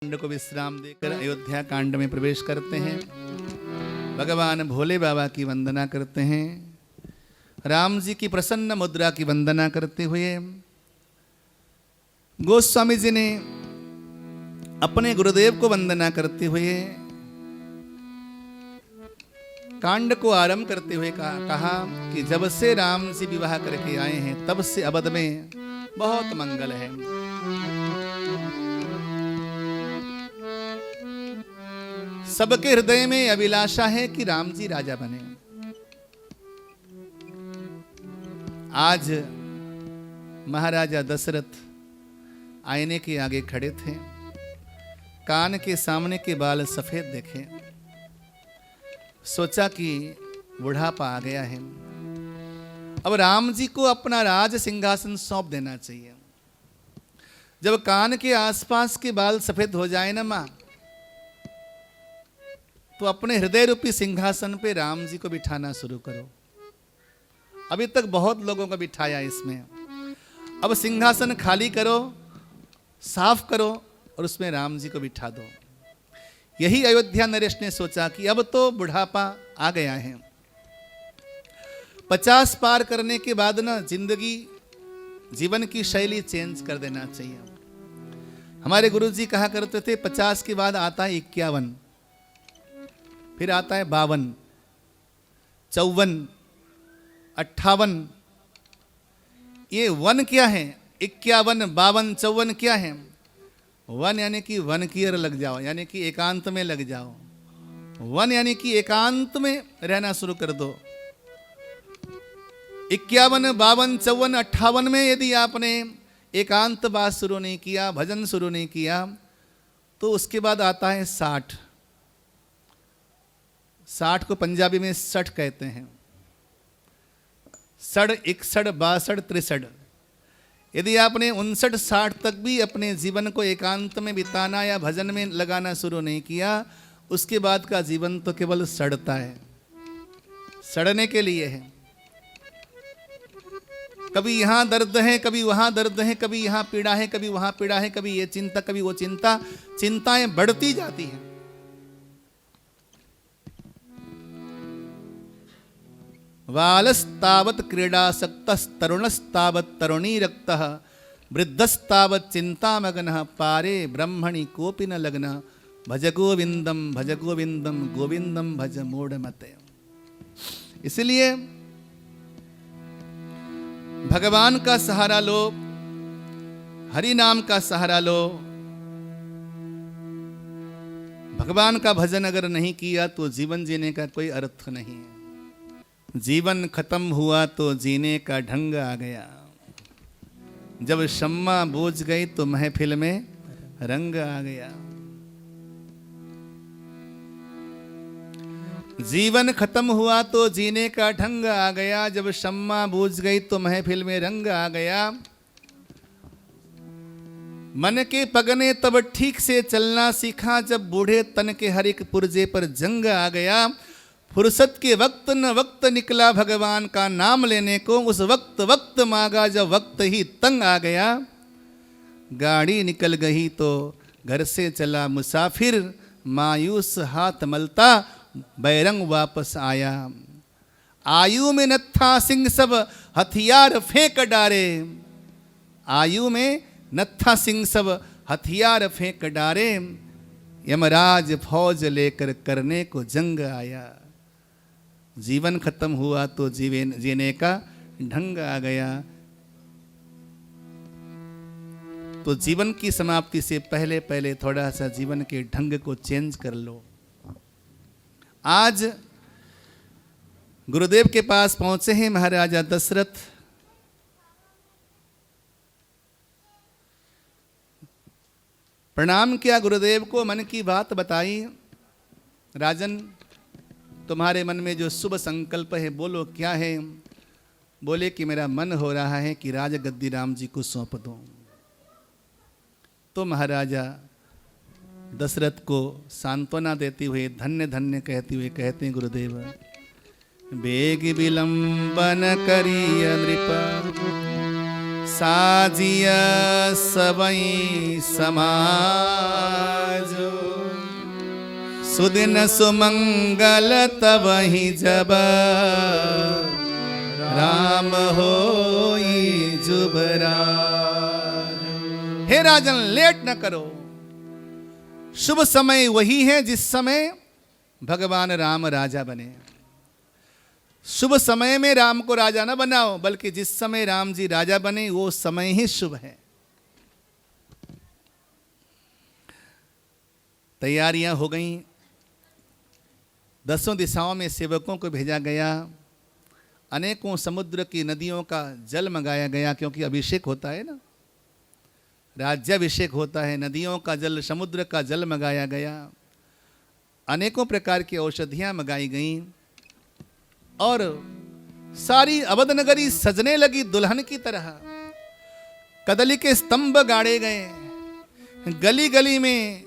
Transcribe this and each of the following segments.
कांड को विश्राम देकर अयोध्या कांड में प्रवेश करते हैं। भगवान भोले बाबा की वंदना करते हैं। राम जी की प्रसन्न मुद्रा की वंदना करते हुए गोस्वामी जी ने अपने गुरुदेव को वंदना करते हुए कांड को आरंभ करते हुए कहा कि जब से राम जी विवाह करके आए हैं तब से अवध में बहुत मंगल है। सबके हृदय में अभिलाषा है कि राम जी राजा बने। आज महाराजा दशरथ आईने के आगे खड़े थे। कान के सामने के बाल सफेद देखे। सोचा कि बुढ़ापा आ गया है, अब राम जी को अपना राज सिंहासन सौंप देना चाहिए। जब कान के आसपास के बाल सफेद हो जाए ना मां, तो अपने हृदय रूपी सिंहासन पे राम जी को बिठाना शुरू करो। अभी तक बहुत लोगों को बिठाया इसमें, अब सिंहासन खाली करो, साफ करो और उसमें राम जी को बिठा दो। यही अयोध्या नरेश ने सोचा कि अब तो बुढ़ापा आ गया है, 50 पार करने के बाद ना जिंदगी जीवन की शैली चेंज कर देना चाहिए। हमारे गुरुजी कहा करते थे 50 के बाद आता है 51, फिर आता है 52, 54, 58। ये वन क्या है? 51, 52, 54 क्या है? वन यानी कि वन की ओर लग जाओ, यानी कि एकांत में लग जाओ। वन यानी कि एकांत में रहना शुरू कर दो। 51, 52, 54, 58 में यदि आपने एकांत बात शुरू नहीं किया, भजन शुरू नहीं किया, तो उसके बाद आता है 60। 60 को पंजाबी में 60 कहते हैं। 60, 61, 62, 63। यदि आपने 59, 60 तक भी अपने जीवन को एकांत में बिताना या भजन में लगाना शुरू नहीं किया, उसके बाद का जीवन तो केवल सड़ता है, सड़ने के लिए है। कभी यहां दर्द है, कभी वहां दर्द है, कभी यहां पीड़ा है, कभी वहां पीड़ा है, कभी ये चिंता, कभी वो चिंता। चिंताएं बढ़ती जाती हैं। बालस्तावत् क्रीडासक्तस्तरुणस्तावत् तरुणीरक्तः वृद्धस्तावत् चिन्तामग्नः पारे ब्रह्मणि कोपि न लग्नः भज गोविंदम गोविंदम भज मूढ़मते। इसलिए भगवान का सहारा लो, हरि नाम का सहारा लो। भगवान का भजन अगर नहीं किया तो जीवन जीने का कोई अर्थ नहीं है। जीवन खत्म हुआ तो जीने का ढंग आ गया। जब शम्मा बूझ गई तो महफिल में रंग आ गया। जीवन खत्म हुआ तो जीने का ढंग आ गया। जब शम्मा बूझ गई तो महफिल में रंग आ गया। मन के पगने तब ठीक से चलना सीखा, जब बूढ़े तन के हर एक पुर्जे पर जंग आ गया। फुर्सत के वक्त न वक्त निकला भगवान का नाम लेने को, उस वक्त मांगा जब वक्त ही तंग आ गया। गाड़ी निकल गई तो घर से चला मुसाफिर, मायूस हाथ मलता बैरंग वापस आया। आयु में नत्था सिंह सब हथियार फेंक डारे। आयु में नत्था सिंह सब हथियार फेंक डारे। यमराज फौज लेकर करने को जंग आया। जीवन खत्म हुआ तो जीने का ढंग आ गया। तो जीवन की समाप्ति से पहले पहले थोड़ा सा जीवन के ढंग को चेंज कर लो। आज गुरुदेव के पास पहुंचे हैं महाराजा दशरथ। प्रणाम किया गुरुदेव को, मन की बात बताई। राजन, तुम्हारे मन में जो शुभ संकल्प है बोलो क्या है? बोले कि मेरा मन हो रहा है कि राजगद्दी राम जी को सौंप दूं। तो महाराजा दशरथ को सांत्वना देते हुए, धन्य धन्य कहते हुए कहते हैं गुरुदेव, बेग विलंबन करिय नृप साजिय सबई समाज सुदिन सुमंगल तबहि जब राम होई जुबराज। हे राजन, लेट न करो। शुभ समय वही है जिस समय भगवान राम राजा बने। शुभ समय में राम को राजा न बनाओ, बल्कि जिस समय राम जी राजा बने वो समय ही शुभ है। तैयारियां हो गईं, 10 दिशाओं में सेवकों को भेजा गया, अनेकों समुद्र की नदियों का जल मंगाया गया, क्योंकि अभिषेक होता है ना, राज्याभिषेक होता है। नदियों का जल, समुद्र का जल मंगाया गया, अनेकों प्रकार की औषधियां मंगाई गईं और सारी अवध नगरी सजने लगी दुल्हन की तरह। कदली के स्तंभ गाड़े गए, गली गली में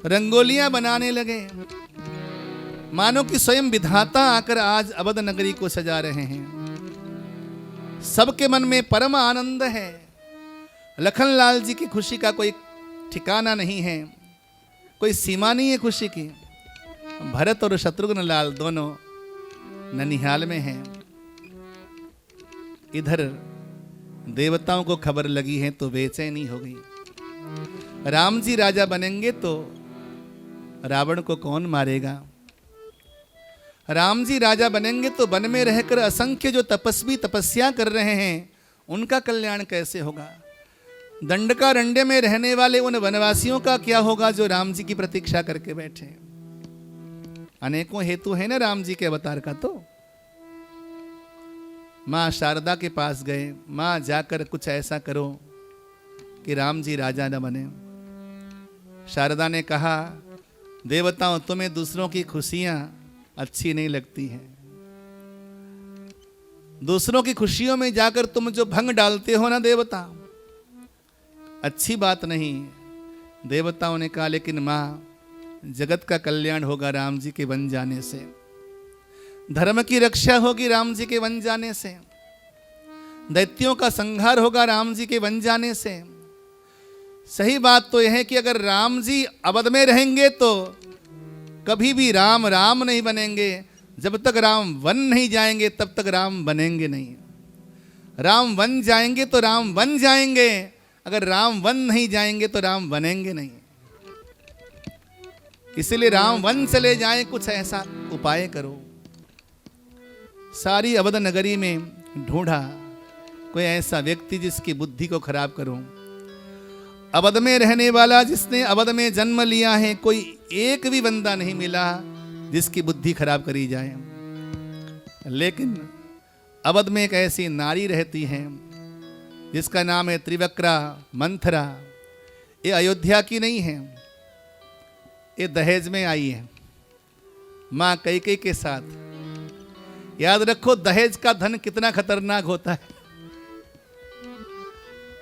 रंगोलियां बनाने लगे, मानो कि स्वयं विधाता आकर आज अवध नगरी को सजा रहे हैं। सबके मन में परम आनंद है। लखनलाल जी की खुशी का कोई ठिकाना नहीं है, कोई सीमा नहीं है खुशी की। भरत और शत्रुघ्न लाल दोनों ननिहाल में हैं। इधर देवताओं को खबर लगी है तो बेचैनी हो गई। राम जी राजा बनेंगे तो रावण को कौन मारेगा? राम जी राजा बनेंगे तो वन में रहकर असंख्य जो तपस्वी तपस्या कर रहे हैं उनका कल्याण कैसे होगा? दंडकारण्य में रहने वाले उन वनवासियों का क्या होगा जो राम जी की प्रतीक्षा करके बैठे? अनेकों हेतु है ना राम जी के अवतार का। तो मां शारदा के पास गए, मां जाकर कुछ ऐसा करो कि राम जी राजा न बने। शारदा ने कहा, देवताओं तुम्हें दूसरों की खुशियां अच्छी नहीं लगती हैं। दूसरों की खुशियों में जाकर तुम जो भंग डालते हो ना देवता, अच्छी बात नहीं। देवताओं ने कहा, लेकिन मां जगत का कल्याण होगा राम जी के वन जाने से, धर्म की रक्षा होगी राम जी के वन जाने से, दैत्यों का संहार होगा राम जी के वन जाने से। सही बात तो यह है कि अगर राम जी अवध में रहेंगे तो कभी भी राम राम नहीं बनेंगे। जब तक राम वन नहीं जाएंगे तब तक राम बनेंगे नहीं। राम वन जाएंगे तो राम वन जाएंगे, अगर राम वन नहीं जाएंगे तो राम बनेंगे नहीं। इसलिए राम वन चले जाएं, कुछ ऐसा उपाय करो। सारी अवध नगरी में ढूंढा कोई ऐसा व्यक्ति जिसकी बुद्धि को खराब करो। अवध में रहने वाला, जिसने अवध में जन्म लिया है, कोई एक भी बंदा नहीं मिला जिसकी बुद्धि खराब करी जाए। लेकिन अवध में एक ऐसी नारी रहती है जिसका नाम है त्रिवक्रा मंथरा। ये अयोध्या की नहीं है, ये दहेज में आई है मां कैकेयी के साथ। याद रखो दहेज का धन कितना खतरनाक होता है।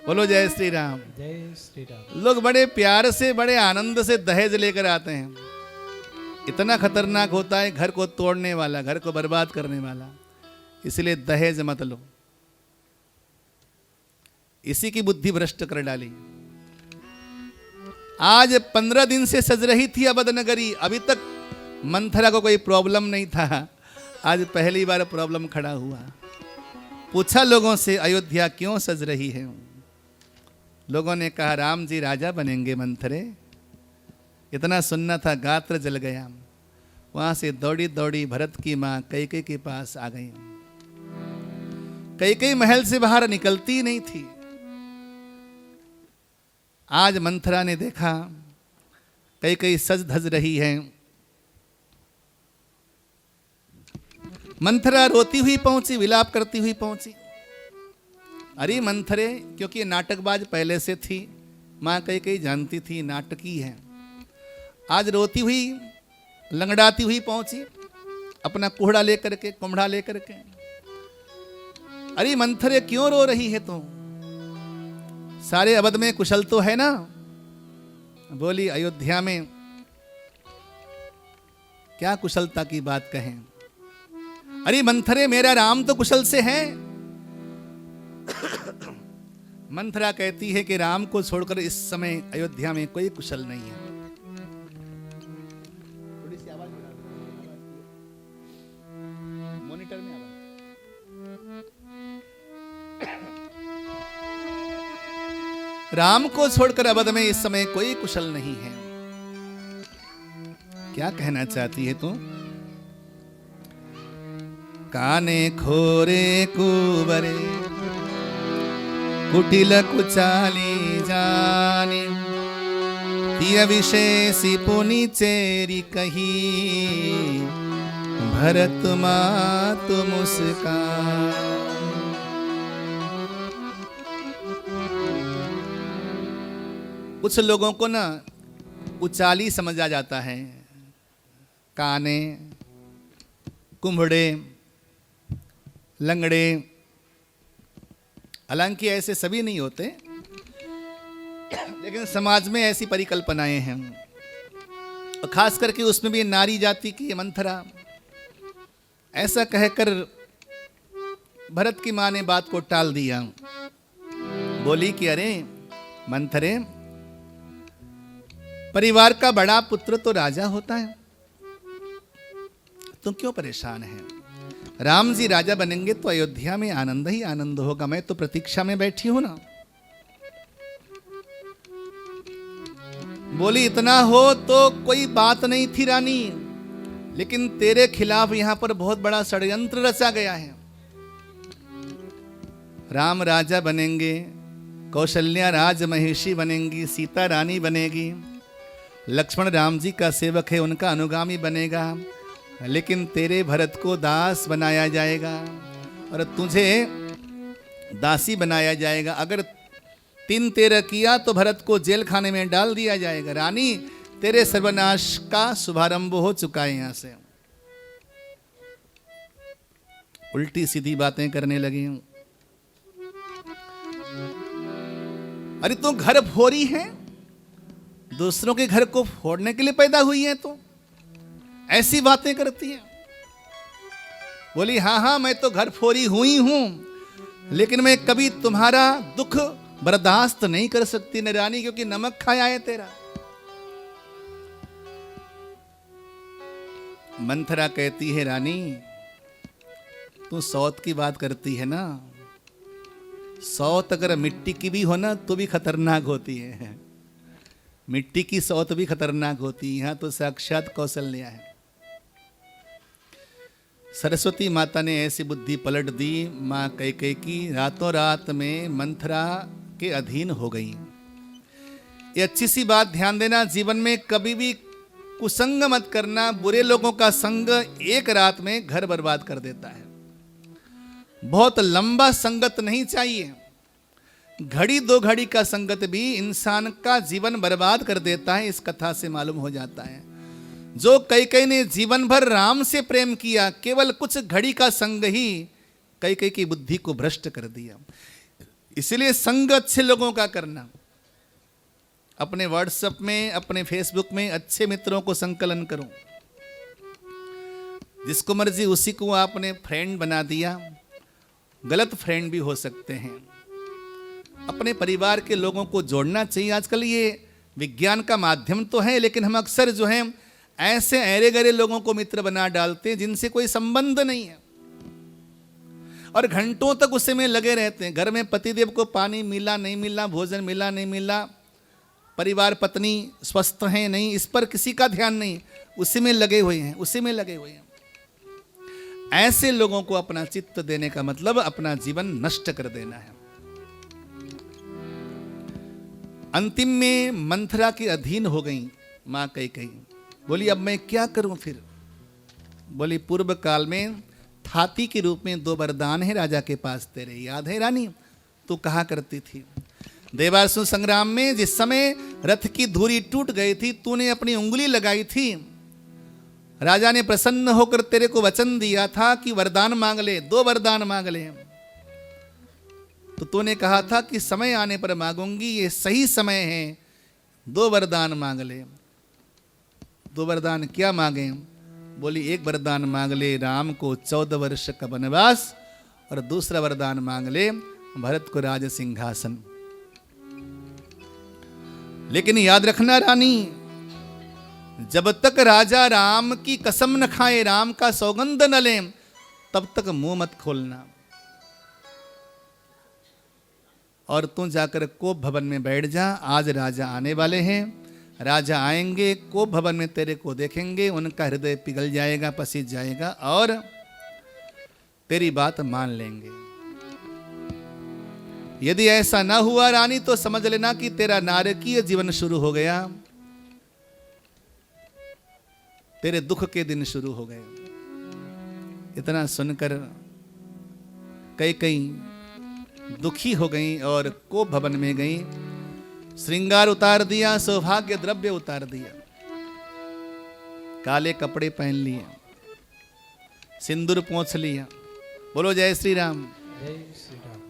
बोलो जय श्री राम। जय श्री राम। लोग बड़े प्यार से, बड़े आनंद से दहेज लेकर आते हैं। इतना खतरनाक होता है, घर को तोड़ने वाला, घर को बर्बाद करने वाला। इसलिए दहेज मत लो। इसी की बुद्धि भ्रष्ट कर डाली। आज 15 दिन से सज रही थी अवध नगरी, अभी तक मंथरा को कोई प्रॉब्लम नहीं था। आज पहली बार प्रॉब्लम खड़ा हुआ। पूछा लोगों से, अयोध्या क्यों सज रही है? लोगों ने कहा, राम जी राजा बनेंगे मंथरे। इतना सुनना था, गात्र जल गया। वहां से दौड़ी दौड़ी भरत की मां कैकेयी के पास आ गई। कैकेयी महल से बाहर निकलती नहीं थी। आज मंथरा ने देखा कैकेयी सज धज रही है। मंथरा रोती हुई पहुंची, विलाप करती हुई पहुंची। अरे मंथरे, क्योंकि नाटकबाज पहले से थी, मां कैकेयी जानती थी नाटकी है। आज रोती हुई, लंगड़ाती हुई पहुंची, अपना कुम्हड़ा लेकर के, कुम्हड़ा लेकर के। अरे मंथरे, क्यों रो रही है तुम? सारे अवध में कुशल तो है ना? बोली, अयोध्या में क्या कुशलता की बात कहें। अरे मंथरे, मेरा राम तो कुशल से है। मंथरा कहती है कि राम को छोड़कर इस समय अयोध्या में कोई कुशल नहीं है। राम को छोड़कर अवध में इस समय कोई कुशल नहीं है। क्या कहना चाहती है तू? काने खोरे कुबरे कुटिल कुचाली जानी तिय विशेषी पुनि चेरी कही भरत मात मुस्कान। कुछ लोगों को ना उचाली समझा जाता है, काने, कुंभड़े, लंगड़े। हालांकि ऐसे सभी नहीं होते, लेकिन समाज में ऐसी परिकल्पनाएं हैं, और खास करके उसमें भी नारी जाति की मंथरा। ऐसा कहकर भरत की माँ ने बात को टाल दिया। बोली कि अरे मंथरे, परिवार का बड़ा पुत्र तो राजा होता है, तुम क्यों परेशान है? राम जी राजा बनेंगे तो अयोध्या में आनंद ही आनंद होगा। मैं तो प्रतीक्षा में बैठी हूं ना। बोली इतना हो तो कोई बात नहीं थी रानी, लेकिन तेरे खिलाफ यहां पर बहुत बड़ा षड्यंत्र रचा गया है। राम राजा बनेंगे, कौशल्या राजमहिषी बनेंगी, सीता रानी बनेगी, लक्ष्मण राम जी का सेवक है उनका अनुगामी बनेगा, लेकिन तेरे भरत को दास बनाया जाएगा और तुझे दासी बनाया जाएगा। अगर 3-13 किया तो भरत को जेल खाने में डाल दिया जाएगा। रानी, तेरे सर्वनाश का शुभारंभ हो चुका है। यहां से उल्टी सीधी बातें करने लगी हूं। अरे तू घर फोड़ी है, दूसरों के घर को फोड़ने के लिए पैदा हुई है, तो ऐसी बातें करती है। बोली हाँ हाँ, मैं तो घर फोड़ी हुई हूं, लेकिन मैं कभी तुम्हारा दुख बर्दाश्त नहीं कर सकती न रानी, क्योंकि नमक खाया है तेरा। मंथरा कहती है रानी, तू सौत की बात करती है ना, सौत अगर मिट्टी की भी हो ना तो भी खतरनाक होती है। मिट्टी की सौत भी खतरनाक होती है। यहां तो साक्षात कौशल्या है। सरस्वती माता ने ऐसी बुद्धि पलट दी मां कैकेयी की, रातों रात में मंथरा के अधीन हो गई। ये अच्छी सी बात ध्यान देना, जीवन में कभी भी कुसंग मत करना। बुरे लोगों का संग एक रात में घर बर्बाद कर देता है। बहुत लंबा संगत नहीं चाहिए। घड़ी 2 घड़ी का संगत भी इंसान का जीवन बर्बाद कर देता है। इस कथा से मालूम हो जाता है। जो कैकेयी ने जीवन भर राम से प्रेम किया, केवल कुछ घड़ी का संग ही कैकेयी की बुद्धि को भ्रष्ट कर दिया। इसलिए संग अच्छे लोगों का करना। अपने व्हाट्सएप में, अपने फेसबुक में अच्छे मित्रों को संकलन करो। जिसको मर्जी उसी को आपने फ्रेंड बना दिया। गलत फ्रेंड भी हो सकते हैं। अपने परिवार के लोगों को जोड़ना चाहिए। आजकल ये विज्ञान का माध्यम तो है, लेकिन हम अक्सर जो है ऐसे ऐरे गरे लोगों को मित्र बना डालते हैं जिनसे कोई संबंध नहीं है, और घंटों तक उसी में लगे रहते हैं। घर में पतिदेव को पानी मिला नहीं मिला, भोजन मिला नहीं मिला, परिवार पत्नी स्वस्थ है नहीं, इस पर किसी का ध्यान नहीं, उसी में लगे हुए हैं, उसी में लगे हुए हैं। ऐसे लोगों को अपना चित्त देने का मतलब अपना जीवन नष्ट कर देना है। अंतिम में मंथरा के अधीन हो गई मां कैकेयी। बोली अब मैं क्या करूं फिर? बोली पूर्व काल में थाती के रूप में 2 वरदान है राजा के पास तेरे, याद है रानी? तू कहा करती थी देवासुर संग्राम में, जिस समय रथ की धुरी टूट गई थी, तूने अपनी उंगली लगाई थी। राजा ने प्रसन्न होकर तेरे को वचन दिया था कि वरदान मांग ले, 2 वरदान मांग ले। तो तूने कहा था कि समय आने पर मांगूंगी, ये सही समय है, 2 वरदान मांग ले। 2 वरदान क्या मांगे? बोली एक वरदान मांग ले राम को 14 वर्ष का वनवास, और दूसरा वरदान मांग ले भरत को राज सिंहासन। लेकिन याद रखना रानी, जब तक राजा राम की कसम न खाए, राम का सौगंध न ले, तब तक मुंह मत खोलना। और तू जाकर कोप भवन में बैठ जा। आज राजा आने वाले हैं, राजा आएंगे, कोप भवन में तेरे को देखेंगे, उनका हृदय पिघल जाएगा, पसीज जाएगा और तेरी बात मान लेंगे। यदि ऐसा ना हुआ रानी तो समझ लेना कि तेरा नारकीय जीवन शुरू हो गया, तेरे दुख के दिन शुरू हो गए। इतना सुनकर कई दुखी हो गई और कोप भवन में गई। श्रृंगार उतार दिया, सौभाग्य द्रव्य उतार दिया, काले कपड़े पहन लिए, सिंदूर पोंछ लिया। बोलो जय श्री राम। जय श्री राम।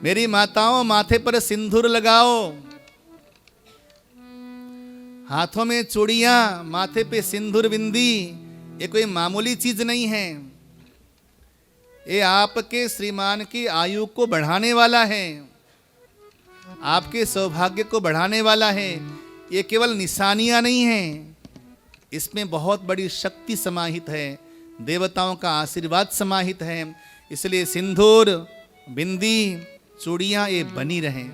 मेरी माताओं, माथे पर सिंदूर लगाओ, हाथों में चूड़ियां, माथे पे सिंदूर बिंदी, ये कोई मामूली चीज नहीं है। ये आपके श्रीमान की आयु को बढ़ाने वाला है, आपके सौभाग्य को बढ़ाने वाला है। ये केवल निशानियां नहीं हैं, इसमें बहुत बड़ी शक्ति समाहित है, देवताओं का आशीर्वाद समाहित है। इसलिए सिंदूर, बिंदी, चूड़ियां ये बनी रहें।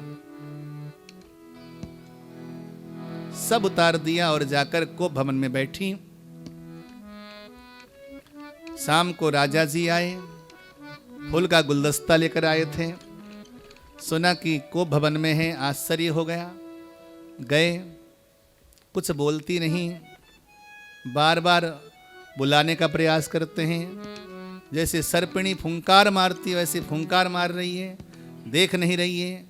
सब उतार दिया और जाकर कोप भवन में बैठी। शाम को राजा जी आए, फूल का गुलदस्ता लेकर आए थे। सुना कि कोप भवन में है, आश्चर्य हो गया। गए, कुछ बोलती नहीं, बार बार बुलाने का प्रयास करते हैं। जैसे सर्पिणी फुंकार मारती है वैसे फुंकार मार रही है, देख नहीं रही है।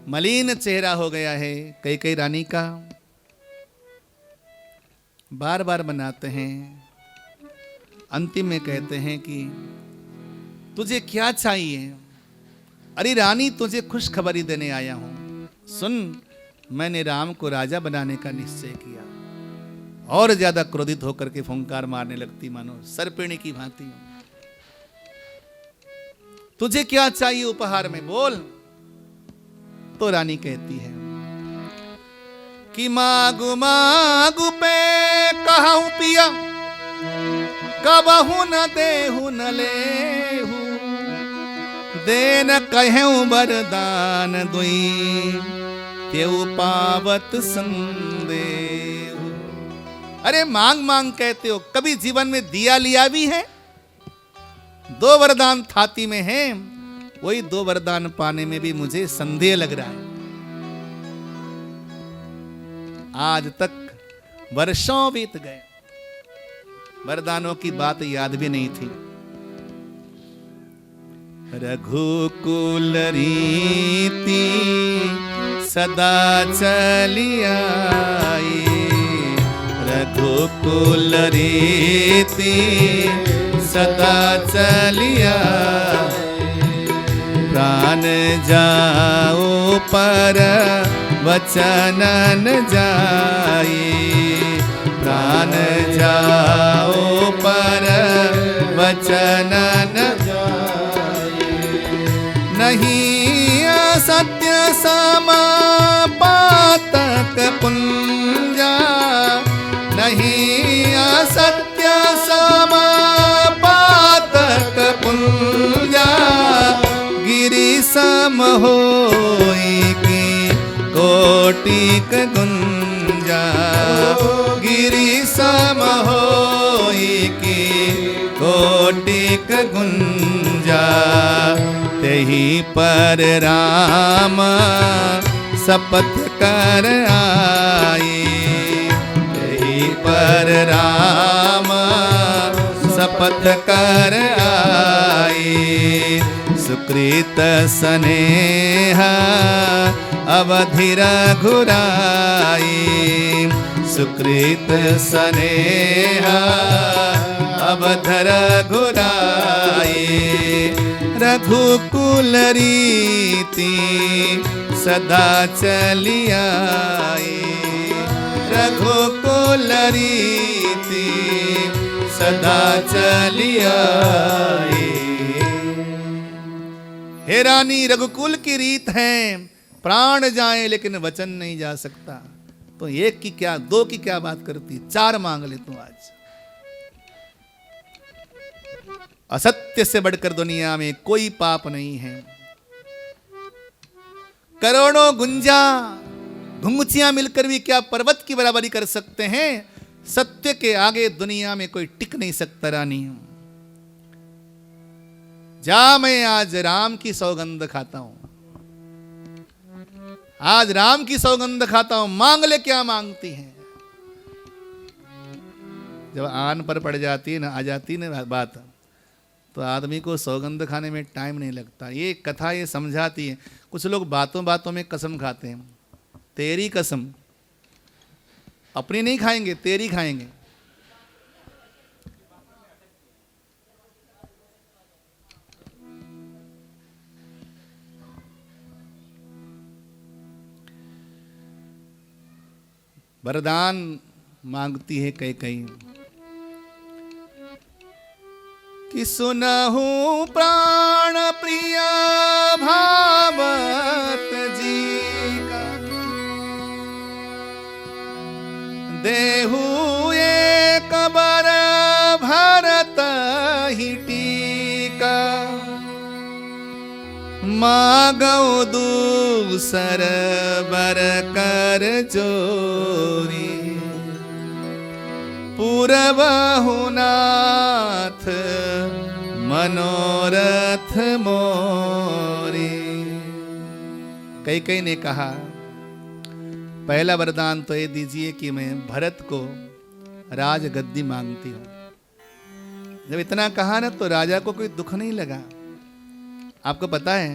मलिन चेहरा हो गया है कई रानी का। बार बार बनाते हैं, अंतिम में कहते हैं कि तुझे क्या चाहिए? अरे रानी, तुझे खुशखबरी देने आया हूं। सुन, मैंने राम को राजा बनाने का निश्चय किया। और ज्यादा क्रोधित होकर के फुंकार मारने लगती, मानो सर्पिणी की भांति। तुझे क्या चाहिए उपहार में, बोल। तो रानी कहती है कि मागु मागु पे कहूं पिया, कबहु न देहु न लेहु, देन कहूं वरदान दुई, तेऊ पावत संदेहु। अरे मांग मांग कहते हो, कभी जीवन में दिया लिया भी है? 2 वरदान थाती में हैं, वही 2 वरदान पाने में भी मुझे संदेह लग रहा है। आज तक वर्षों बीत गए, वरदानों की बात याद भी नहीं थी। रघुकुल रीति सदा चली आई, रघुकुल रीति सदा चली आई, प्राण जाओ पर वचन न जाई, प्राण जाओ पर वचन न जाई, नहीं असत्य समा पातक पुंजा, नहीं असत्य समा पातक पुंजा, गिरि सम होई की कोटिक गुंजा, गिरि सम होई की कोटिक गुंजा, तेहि पर राम शपथ कर आई, तेहि पर राम शपथ कर आई, सुकृत स्नेह अवधि रघुराई, सुकृत स्नेह अवधि रघुराई, रघुकुल रीति सदा चली आई, रघुकुल रीति सदा चली आई। हे रानी, रघुकुल की रीत है, प्राण जाए लेकिन वचन नहीं जा सकता। तो 1 की क्या 2 की क्या बात करती, 4 मांग ले तू आज। असत्य से बढ़कर दुनिया में कोई पाप नहीं है। करोड़ों गुंजा घुंघचियां मिलकर भी क्या पर्वत की बराबरी कर सकते हैं? सत्य के आगे दुनिया में कोई टिक नहीं सकता रानी। जा, मैं आज राम की सौगंध खाता हूं, आज राम की सौगंध खाता हूं, मांग ले क्या मांगती हैं। जब आन पर पड़ जाती है ना, आ जाती ना बात, तो आदमी को सौगंध खाने में टाइम नहीं लगता। ये कथा ये समझाती है। कुछ लोग बातों बातों में कसम खाते हैं, तेरी कसम, अपनी नहीं खाएंगे, तेरी खाएंगे। वरदान मांगती है कई कि सुनहु प्राण प्रिया भावत जी का, देहु एक बर भरत ही टीका, मागौ दूसर बर कर जोरी, पूरबहु नाथ मनोरथ मोरी। कई ने कहा, पहला वरदान तो ये दीजिए कि मैं भरत को राज गद्दी मांगती हूं। जब इतना कहा ना तो राजा को कोई दुख नहीं लगा। आपको पता है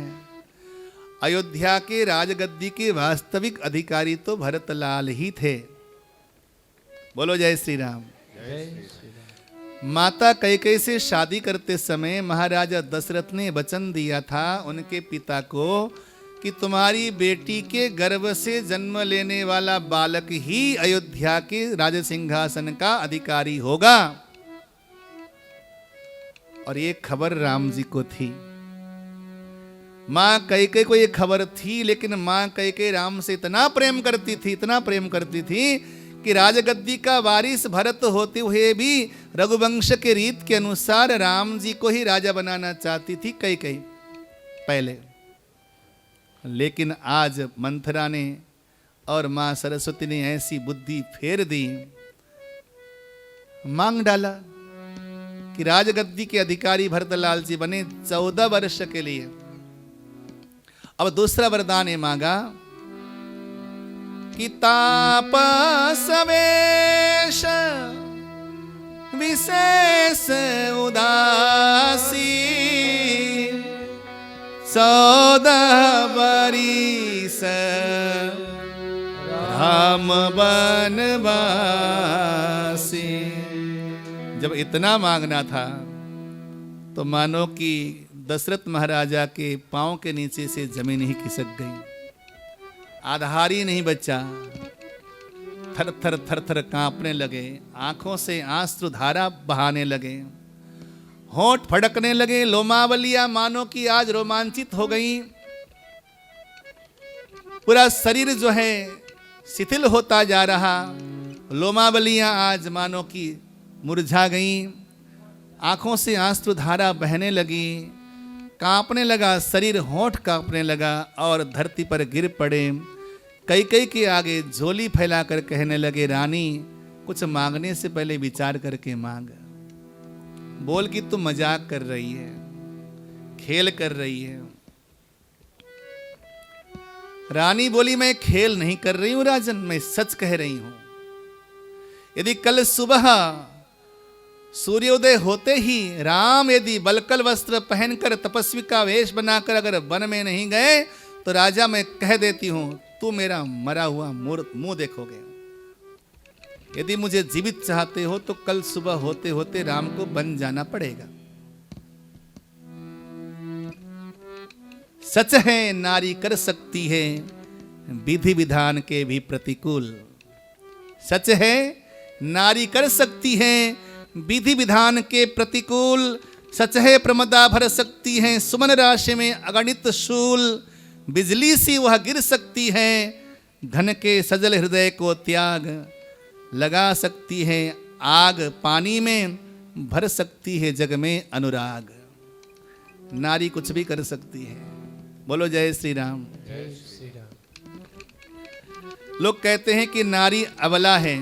अयोध्या के राजगद्दी के वास्तविक अधिकारी तो भरतलाल ही थे। बोलो जय श्री राम। माता कैकेयी से शादी करते समय महाराजा दशरथ ने वचन दिया था उनके पिता को कि तुम्हारी बेटी के गर्भ से जन्म लेने वाला बालक ही अयोध्या के राज सिंहासन का अधिकारी होगा। और ये खबर राम जी को थी। मां कैकेयी को ये खबर थी, लेकिन मां कैकेयी राम से इतना प्रेम करती थी कि राजगद्दी का वारिस भरत होते हुए भी रघुवंश के रीत के अनुसार राम जी को ही राजा बनाना चाहती थी कैकेयी पहले। लेकिन आज मंथरा ने और मां सरस्वती ने ऐसी बुद्धि फेर दी, मांग डाला कि राजगद्दी के अधिकारी भरतलाल जी बने 14 वर्ष के लिए। अब दूसरा वरदान ये मांगा कि तापस वेश विशेष उदासी, 14 बरिस राम बनवासी। जब इतना मांगना था तो मानो कि दशरथ महाराजा के पांव के नीचे से जमीन ही खिसक गई, आधार ही नहीं बचा। थर थर कांपने लगे, आंखों से आंसुधारा बहाने लगे, होंठ फड़कने लगे, लोमावलियां मानो कि आज रोमांचित हो गई। पूरा शरीर जो है शिथिल होता जा रहा, लोमावलियां आज मानो कि मुरझा गई, आंखों से आंसुधारा बहने लगी, कांपने लगा शरीर, होंठ कांपने लगा और धरती पर गिर पड़े। कैकेयी के आगे झोली फैलाकर कहने लगे, रानी कुछ मांगने से पहले विचार करके मांग। बोल कि तू मजाक कर रही है, खेल कर रही है। रानी बोली, मैं खेल नहीं कर रही हूं राजन, मैं सच कह रही हूं। यदि कल सुबह सूर्योदय होते ही राम यदि बलकल वस्त्र पहनकर तपस्वी का वेश बनाकर अगर वन में नहीं गए तो राजा मैं कह देती हूं तू मेरा मरा हुआ मुंह देखोगे। यदि मुझे जीवित चाहते हो तो कल सुबह होते होते राम को बन जाना पड़ेगा। सच है नारी कर सकती है विधि विधान के भी प्रतिकूल। सच है नारी कर सकती है विधि विधान के प्रतिकूल। सच है प्रमदा भर सकती है सुमन राशि में अगणित शूल। बिजली सी वह गिर सकती है धन के सजल हृदय को त्याग। लगा सकती है आग पानी में, भर सकती है जग में अनुराग। नारी कुछ भी कर सकती है। बोलो जय श्री राम। जय श्री राम। लोग कहते हैं कि नारी अबला है।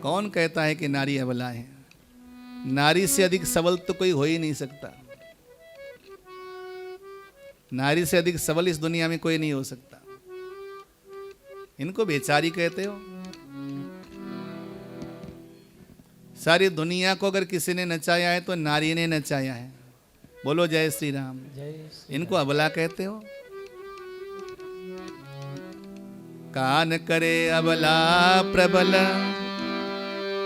कौन कहता है कि नारी अबला है? नारी से अधिक सबल तो कोई हो ही नहीं सकता। नारी से अधिक सबल इस दुनिया में कोई नहीं हो सकता। इनको बेचारी कहते हो? सारी दुनिया को अगर किसी ने नचाया है तो नारी ने नचाया है। बोलो जय श्री राम। इनको अबला कहते हो? कान करे अबला प्रबल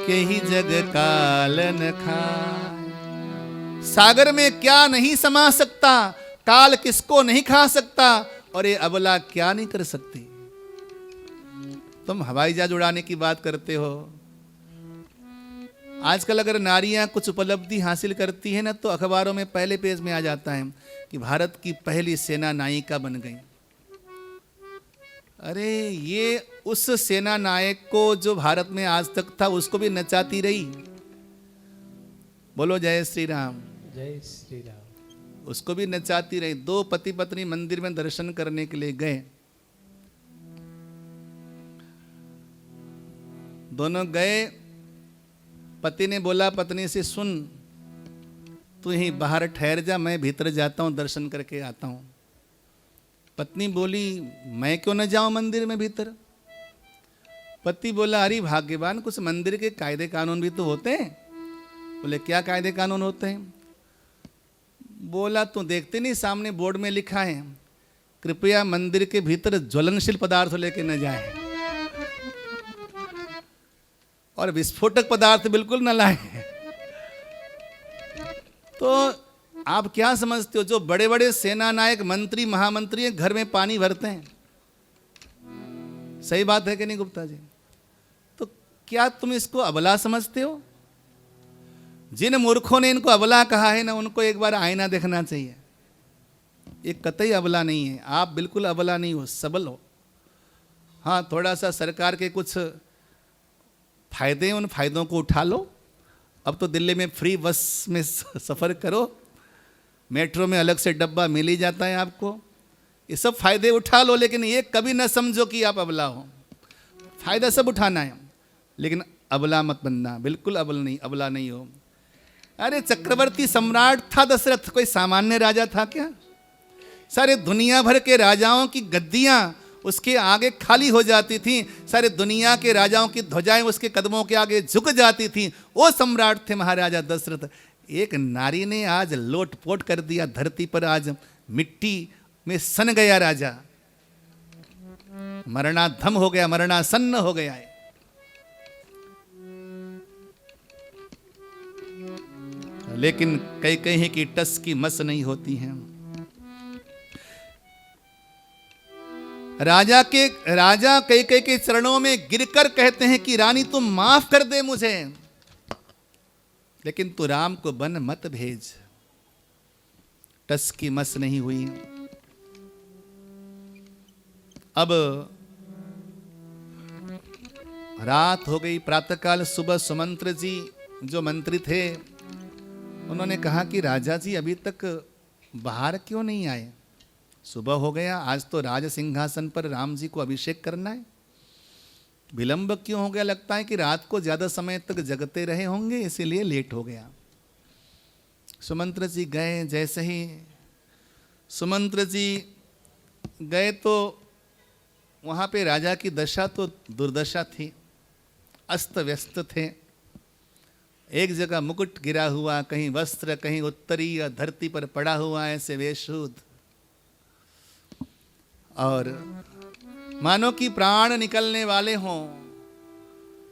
के ही जग काल न खाए। सागर में क्या नहीं समा सकता, काल किसको नहीं खा सकता, और ये अबला क्या नहीं कर सकती। तुम हवाई जहाज उड़ाने की बात करते हो। आजकल अगर नारियां कुछ उपलब्धि हासिल करती है ना, तो अखबारों में पहले पेज में आ जाता है कि भारत की पहली सेना नायिका बन गई। अरे ये उस सेना नायक को जो भारत में आज तक था उसको भी नचाती रही। बोलो जय श्री राम। जय श्री राम। उसको भी नचाती रही। 2 पति पत्नी मंदिर में दर्शन करने के लिए गए। दोनों गए। पति ने बोला पत्नी से, सुन तू ही बाहर ठहर जा, मैं भीतर जाता हूं, दर्शन करके आता हूं। पत्नी बोली, मैं क्यों न जाऊं मंदिर में भीतर? पति बोला, अरे भाग्यवान, कुछ मंदिर के कायदे कानून भी तो होते हैं। बोले, क्या कायदे कानून होते हैं? बोला, तू देखते नहीं सामने बोर्ड में लिखा है, कृपया मंदिर के भीतर ज्वलनशील पदार्थ लेके न जाए और विस्फोटक पदार्थ बिल्कुल न लाए। तो आप क्या समझते हो, जो बड़े बड़े सेना नायक, मंत्री, महामंत्री हैं, घर में पानी भरते हैं। सही बात है कि नहीं गुप्ता जी? तो क्या तुम इसको अबला समझते हो? जिन मूर्खों ने इनको अबला कहा है ना, उनको एक बार आईना देखना चाहिए। ये कतई अबला नहीं है। आप बिल्कुल अबला नहीं हो, सबल हो। हाँ, थोड़ा सा सरकार के कुछ फायदे हैं, उन फायदों को उठा लो। अब तो दिल्ली में फ्री बस में सफ़र करो, मेट्रो में अलग से डब्बा मिल ही जाता है आपको। ये सब फायदे उठा लो, लेकिन ये कभी ना समझो कि आप अबला हो। फायदा सब उठाना है, लेकिन अबला मत बनना। बिल्कुल अबला नहीं हो। अरे चक्रवर्ती सम्राट था दशरथ, कोई सामान्य राजा था क्या? सारे दुनिया भर के राजाओं की गद्दियां उसके आगे खाली हो जाती थी। सारे दुनिया के राजाओं की ध्वजाएं उसके कदमों के आगे झुक जाती थी। वो सम्राट थे महाराजा दशरथ। एक नारी ने आज लोटपोट कर दिया धरती पर। आज मिट्टी में सन गया राजा, मरणाधम हो गया, मरणासन्न हो गया है। लेकिन कहीं की टस की मस नहीं होती है। राजा कई के चरणों में गिरकर कहते हैं कि रानी तुम माफ कर दे मुझे, लेकिन तू राम को वन मत भेज। टस की मस नहीं हुई। अब रात हो गई, प्रातःकाल सुबह सुमंत्र जी जो मंत्री थे, उन्होंने कहा कि राजा जी अभी तक बाहर क्यों नहीं आए? सुबह हो गया, आज तो राज सिंहासन पर राम जी को अभिषेक करना है। विलंब क्यों हो गया? लगता है कि रात को ज्यादा समय तक जगते रहे होंगे, इसीलिए लेट हो गया। सुमंत्र जी गए। जैसे ही सुमंत्र जी गए तो वहाँ पे राजा की दशा तो दुर्दशा थी, अस्त व्यस्त थे। एक जगह मुकुट गिरा हुआ, कहीं वस्त्र, कहीं उत्तरीय धरती पर पड़ा हुआ, ऐसे वेशूद, और मानो कि प्राण निकलने वाले हों।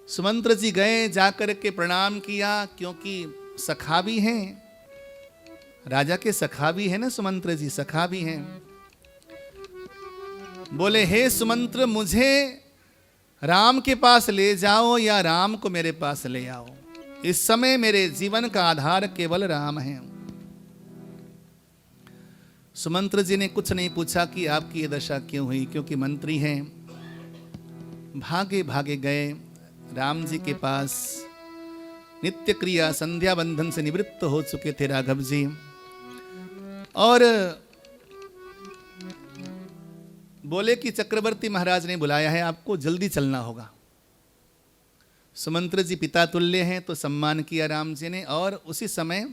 सुमंत्र जी गए, जाकर के प्रणाम किया, क्योंकि सखा भी हैं, राजा के सखा भी हैं ना, सुमंत्र जी सखा भी हैं। बोले, हे सुमंत्र, मुझे राम के पास ले जाओ या राम को मेरे पास ले आओ। इस समय मेरे जीवन का आधार केवल राम है। सुमंत्र जी ने कुछ नहीं पूछा कि आपकी ये दशा क्यों हुई, क्योंकि मंत्री हैं। भागे भागे गए राम जी के पास। नित्य क्रिया संध्या बंधन से निवृत्त हो चुके थे राघव जी, और बोले कि चक्रवर्ती महाराज ने बुलाया है, आपको जल्दी चलना होगा। सुमंत्र जी पिता तुल्य हैं, तो सम्मान किया राम जी ने, और उसी समय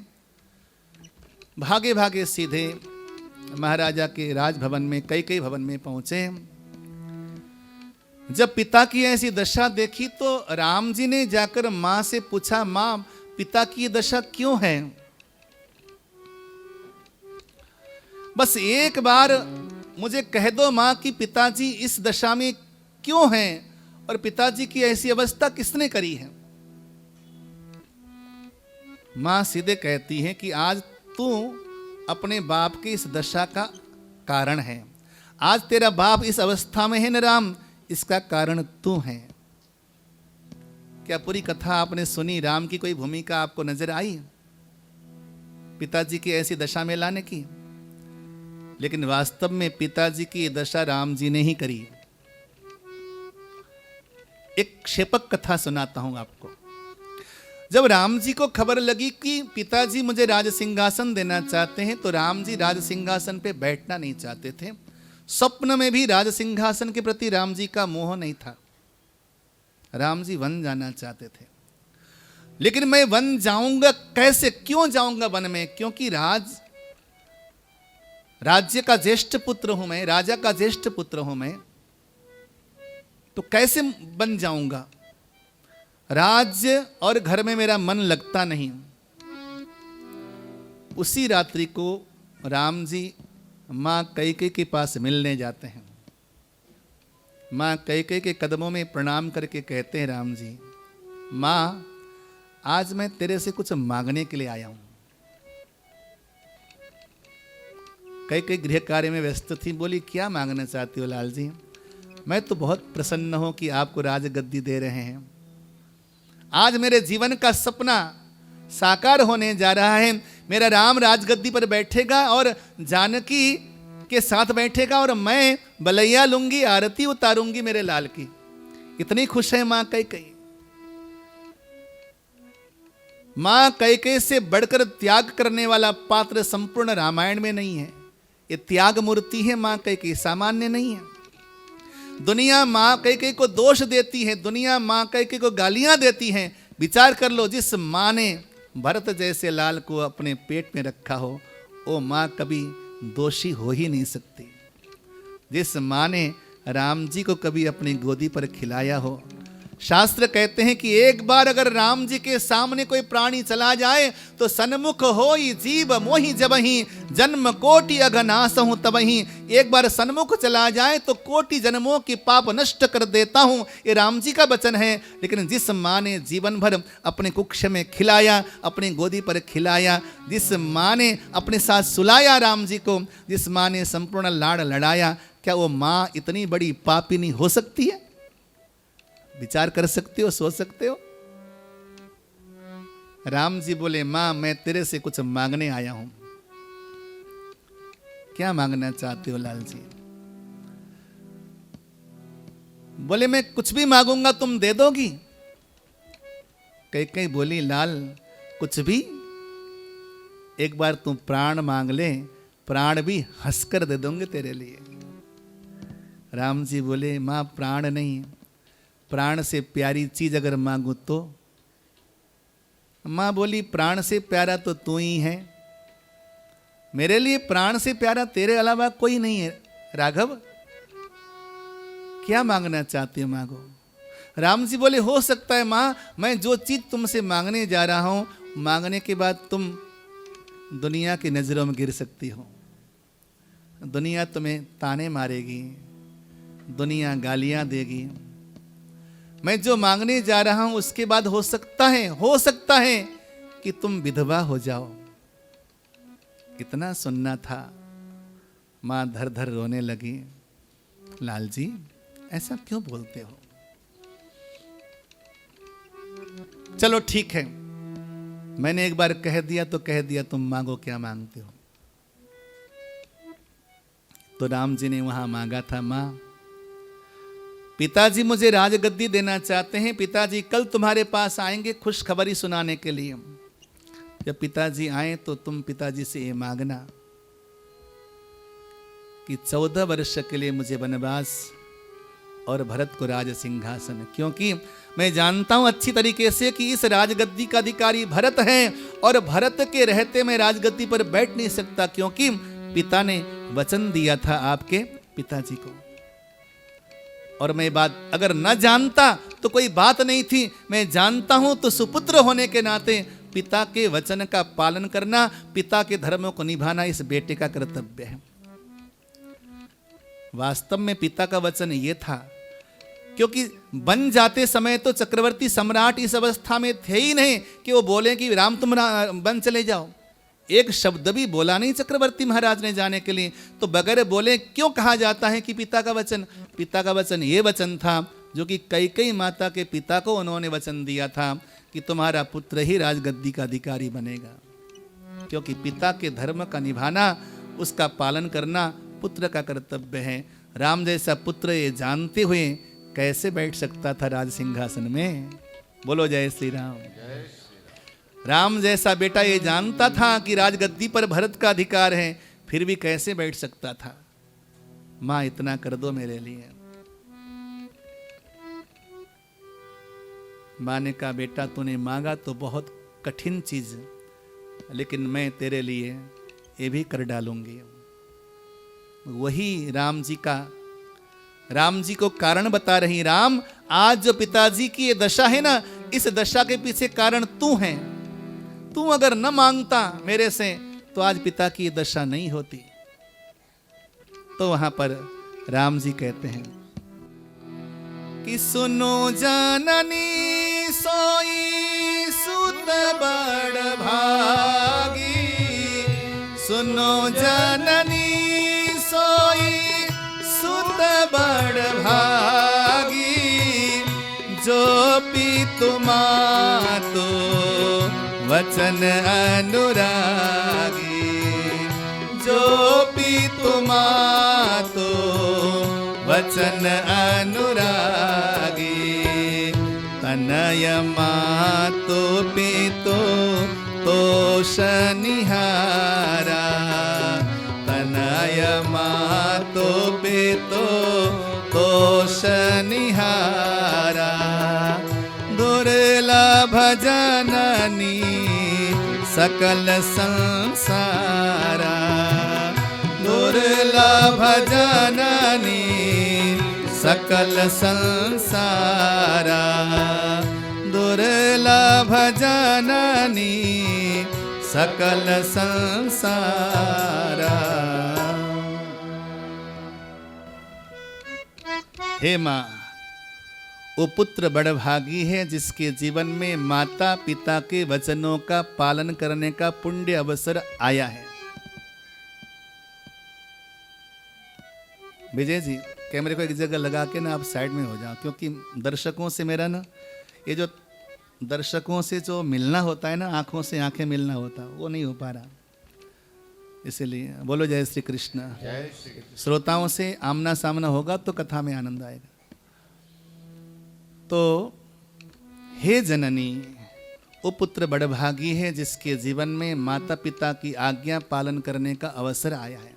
भागे भागे सीधे महाराजा के राजभवन में, कैकेयी भवन में पहुंचे। जब पिता की ऐसी दशा देखी तो राम जी ने जाकर मां से पूछा, मां पिता की ये दशा क्यों है? बस एक बार मुझे कह दो मां कि पिताजी इस दशा में क्यों हैं और पिताजी की ऐसी अवस्था किसने करी है। मां सीधे कहती है कि आज तू अपने बाप की इस दशा का कारण है। आज तेरा बाप इस अवस्था में है न राम, इसका कारण तू है। क्या पूरी कथा आपने सुनी? राम की कोई भूमिका आपको नजर आई पिताजी की ऐसी दशा में लाने की? लेकिन वास्तव में पिताजी की दशा राम जी ने ही करी। एक क्षेपक कथा सुनाता हूं आपको। जब राम जी को खबर लगी कि पिताजी मुझे राज सिंहासन देना चाहते हैं, तो राम जी राज सिंहासन पे बैठना नहीं चाहते थे। स्वप्न में भी राज सिंहासन के प्रति राम जी का मोह नहीं था। राम जी वन जाना चाहते थे। लेकिन मैं वन जाऊंगा कैसे, क्यों जाऊंगा वन में? क्योंकि राज्य का ज्येष्ठ पुत्र हूं मैं, राजा का ज्येष्ठ पुत्र हूं मैं, तो कैसे बन जाऊंगा? राज्य और घर में मेरा मन लगता नहीं। उसी रात्रि को राम जी मां कैकेयी के पास मिलने जाते हैं। मां कैकेयी के कदमों में प्रणाम करके कहते हैं, राम जी मां आज मैं तेरे से कुछ मांगने के लिए आया हूं। कैकेयी गृह कार्य में व्यस्त थी, बोली क्या मांगना चाहती हो लाल जी? मैं तो बहुत प्रसन्न हूं कि आपको राजगद्दी दे रहे हैं। आज मेरे जीवन का सपना साकार होने जा रहा है। मेरा राम राजगद्दी पर बैठेगा और जानकी के साथ बैठेगा और मैं बलैया लूंगी, आरती उतारूंगी मेरे लाल की। इतनी खुश है मां कैकेयी। मां कैकेयी से बढ़कर त्याग करने वाला पात्र संपूर्ण रामायण में नहीं है। ये त्याग मूर्ति है मां कैकेयी, सामान्य नहीं है। दुनिया मां कैकेयी को दोष देती है, दुनिया मां कैकेयी को गालियां देती है। विचार कर लो, जिस मां ने भरत जैसे लाल को अपने पेट में रखा हो, वो मां कभी दोषी हो ही नहीं सकती। जिस मां ने राम जी को कभी अपनी गोदी पर खिलाया हो। शास्त्र कहते हैं कि एक बार अगर राम जी के सामने कोई प्राणी चला जाए तो सन्मुख होई जीव मोहि जबहि, जन्म कोटि अघनासहु तबहि। एक बार सन्मुख चला जाए तो कोटि जन्मों की पाप नष्ट कर देता हूं, ये राम जी का वचन है। लेकिन जिस मां ने जीवन भर अपने कुक्ष में खिलाया, अपनी गोदी पर खिलाया, जिस मां ने अपने साथ सुलाया राम जी को, जिस मां ने संपूर्ण लाड़ लड़ाया, क्या वो मां इतनी बड़ी पापिनी हो सकती है? विचार कर सकते हो, सोच सकते हो? राम जी बोले, मां मैं तेरे से कुछ मांगने आया हूं। क्या मांगना चाहते हो लाल जी? बोले मैं कुछ भी मांगूंगा, तुम दे दोगी? कैकेयी बोली, लाल कुछ भी? एक बार तुम प्राण मांग ले, प्राण भी हंसकर दे दूंगे तेरे लिए। राम जी बोले, मां प्राण नहीं, प्राण से प्यारी चीज अगर मांगू तो? मां बोली, प्राण से प्यारा तो तू ही है, मेरे लिए प्राण से प्यारा तेरे अलावा कोई नहीं है। राघव क्या मांगना चाहती हो, मांगो। राम जी बोले, हो सकता है मां मैं जो चीज तुमसे मांगने जा रहा हूं, मांगने के बाद तुम दुनिया की नजरों में गिर सकती हो। दुनिया तुम्हें ताने मारेगी, दुनिया गालियां देगी। मैं जो मांगने जा रहा हूं उसके बाद हो सकता है कि तुम विधवा हो जाओ। इतना सुनना था। मां धर धर रोने लगी। लाल जी ऐसा क्यों बोलते हो? चलो ठीक है, मैंने एक बार कह दिया तो कह दिया, तुम मांगो क्या मांगते हो। तो राम जी ने वहां मांगा था, मां पिताजी मुझे राजगद्दी देना चाहते हैं, पिताजी कल तुम्हारे पास आएंगे खुशखबरी सुनाने के लिए। जब पिताजी आए तो तुम पिताजी से ये मांगना कि 14 वर्ष के लिए मुझे वनवास और भरत को राज सिंहासन, क्योंकि मैं जानता हूं अच्छी तरीके से कि इस राजगद्दी का अधिकारी भरत है और भरत के रहते मैं राजगद्दी पर बैठ नहीं सकता, क्योंकि पिता ने वचन दिया था आपके पिताजी को। और मैं बात अगर न जानता तो कोई बात नहीं थी, मैं जानता हूं तो सुपुत्र होने के नाते पिता के वचन का पालन करना, पिता के धर्मों को निभाना इस बेटे का कर्तव्य है। वास्तव में पिता का वचन ये था, क्योंकि बन जाते समय तो चक्रवर्ती सम्राट इस अवस्था में थे ही नहीं कि वो बोले कि राम तुम बन चले जाओ। एक शब्द भी बोला नहीं चक्रवर्ती महाराज ने जाने के लिए, तो बगैर बोले क्यों कहा जाता है कि पिता का वचन? पिता का वचन ये वचन था जो कि कैकेयी माता के पिता को उन्होंने वचन दिया था कि तुम्हारा पुत्र ही राजगद्दी का अधिकारी बनेगा, क्योंकि पिता के धर्म का निभाना, उसका पालन करना पुत्र का कर्तव्य है। राम जैसा पुत्र ये जानते हुए कैसे बैठ सकता था राज सिंहासन में? बोलो जय श्री राम। राम जैसा बेटा ये जानता था कि राजगद्दी पर भरत का अधिकार है, फिर भी कैसे बैठ सकता था? मां इतना कर दो मेरे लिए। मां ने कहा बेटा तूने मांगा तो बहुत कठिन चीज, लेकिन मैं तेरे लिए ये भी कर डालूंगी। वही राम जी को कारण बता रही, राम आज जो पिताजी की ये दशा है ना, इस दशा के पीछे कारण तू है। तू अगर न मांगता मेरे से तो आज पिता की ये दशा नहीं होती। तो वहां पर राम जी कहते हैं कि सुनो जननी सोई सुत बड़ भागी, सुनो जननी सोई सुत बड़ भागी, जो पितु मातु वचन अनुरागी, जो पितु मातु वचन अनुरागी, तनय मातु पितु तोष निहारा, तनय मातु पितु तोष निहारा, दुर्लभ जननी सकल संसारा, दुर्लभ जननी सकल संसारा, दुर्लभ जननी सकल संसारा। हे मां, वो पुत्र बड़भागी है जिसके जीवन में माता पिता के वचनों का पालन करने का पुण्य अवसर आया है। विजय जी कैमरे को एक जगह लगा के ना आप साइड में हो जाओ, क्योंकि दर्शकों से मेरा ना ये जो दर्शकों से जो मिलना होता है ना, आंखों से आंखें मिलना होता है, वो नहीं हो पा रहा। इसीलिए बोलो जय श्री कृष्ण। श्रोताओं से आमना सामना होगा तो कथा में आनंद आएगा। तो हे जननी, वो पुत्र बड़भागी है जिसके जीवन में माता पिता की आज्ञा पालन करने का अवसर आया है।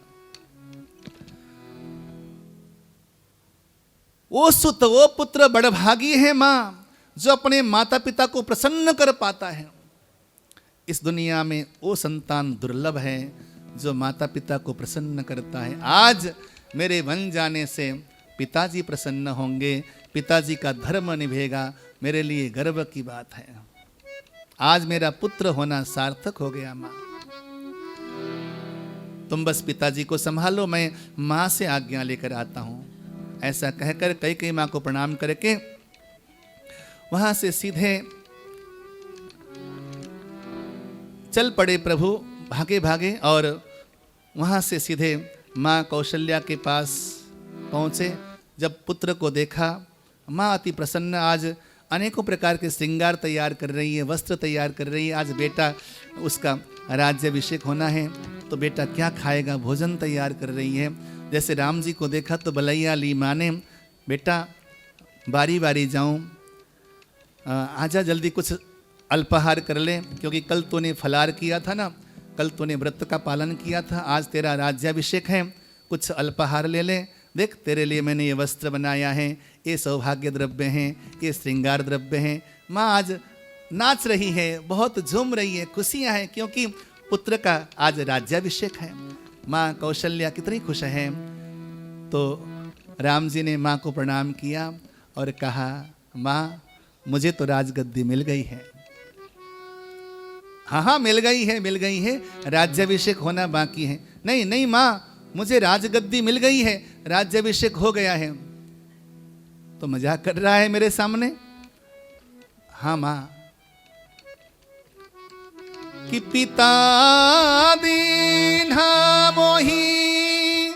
वो सुत, वो पुत्र बड़भागी है मां, जो अपने माता पिता को प्रसन्न कर पाता है। इस दुनिया में वो संतान दुर्लभ है जो माता पिता को प्रसन्न करता है। आज मेरे बन जाने से पिताजी प्रसन्न होंगे, पिताजी का धर्म निभेगा, मेरे लिए गर्व की बात है। आज मेरा पुत्र होना सार्थक हो गया। मां, तुम बस पिताजी को संभालो, मैं मां से आज्ञा लेकर आता हूं। ऐसा कहकर कैकेयी मां को प्रणाम करके वहां से सीधे चल पड़े प्रभु, भागे भागे, और वहां से सीधे मां कौशल्या के पास पहुंचे। जब पुत्र को देखा, मां अति प्रसन्न, आज अनेकों प्रकार के श्रृंगार तैयार कर रही है, वस्त्र तैयार कर रही है। आज बेटा उसका राज्याभिषेक होना है, तो बेटा क्या खाएगा, भोजन तैयार कर रही है। जैसे राम जी को देखा तो बलैया ली माँ ने, बेटा बारी बारी जाऊं, आजा जल्दी कुछ अल्पाहार कर ले, क्योंकि कल तूने फलार किया था ना, कल तूने व्रत का पालन किया था, आज तेरा राज्याभिषेक है, कुछ अल्पाहार ले ले, देख तेरे लिए मैंने ये वस्त्र बनाया है, ये सौभाग्य द्रव्य हैं, ये श्रृंगार द्रव्य हैं। माँ आज नाच रही है, बहुत झूम रही है, खुशियाँ हैं क्योंकि पुत्र का आज राज्याभिषेक है। माँ कौशल्या कितनी खुश है। तो राम जी ने माँ को प्रणाम किया और कहा, माँ मुझे तो राजगद्दी मिल गई है। हाँ हाँ मिल गई है, राज्याभिषेक होना बाकी है। नहीं नहीं माँ, मुझे राजगद्दी मिल गई है, राज्याभिषेक हो गया है। तो मजाक कर रहा है मेरे सामने। हाँ माँ, कि पिता दीन्हा मोही